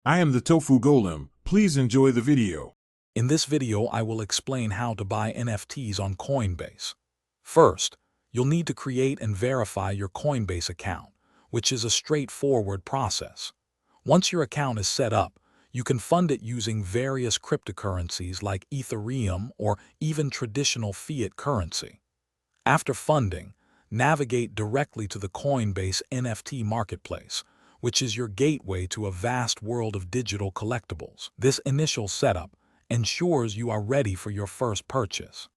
I am the Tofu Golem. Please enjoy the video. In this video, I will explain how to buy NFTs on Coinbase. First, you'll need to create and verify your Coinbase account, which is a straightforward process. Once your account is set up, you can fund it using various cryptocurrencies like Ethereum or even traditional fiat currency. After funding, navigate directly to the Coinbase NFT marketplace, which is your gateway to a vast world of digital collectibles. This initial setup ensures you are ready for your first purchase.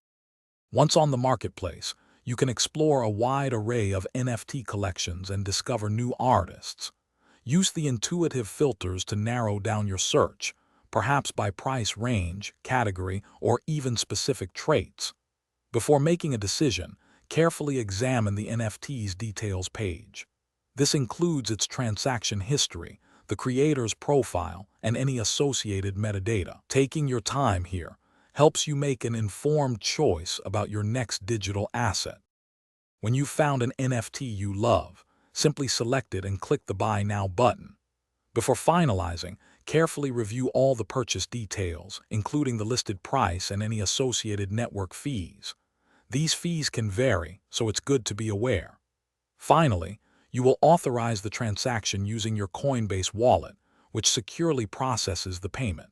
Once on the marketplace, you can explore a wide array of NFT collections and discover new artists. Use the intuitive filters to narrow down your search, perhaps by price range, category, or even specific traits. Before making a decision, carefully examine the NFT's details page. This includes its transaction history, the creator's profile, and any associated metadata. Taking your time here helps you make an informed choice about your next digital asset. When you've found an NFT you love, simply select it and click the Buy Now button. Before finalizing, carefully review all the purchase details, including the listed price and any associated network fees. These fees can vary, so it's good to be aware. Finally, you will authorize the transaction using your Coinbase wallet, which securely processes the payment.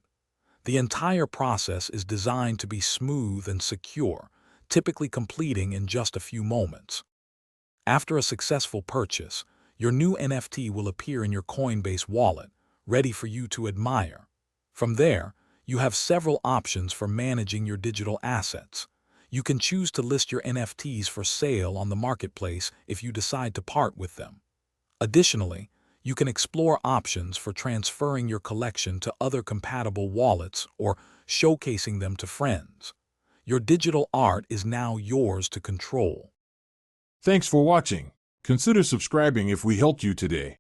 The entire process is designed to be smooth and secure, typically completing in just a few moments. After a successful purchase, your new NFT will appear in your Coinbase wallet, ready for you to admire. From there, you have several options for managing your digital assets. You can choose to list your NFTs for sale on the marketplace if you decide to part with them. Additionally, you can explore options for transferring your collection to other compatible wallets or showcasing them to friends. Your digital art is now yours to control. Thanks for watching. Consider subscribing if we helped you today.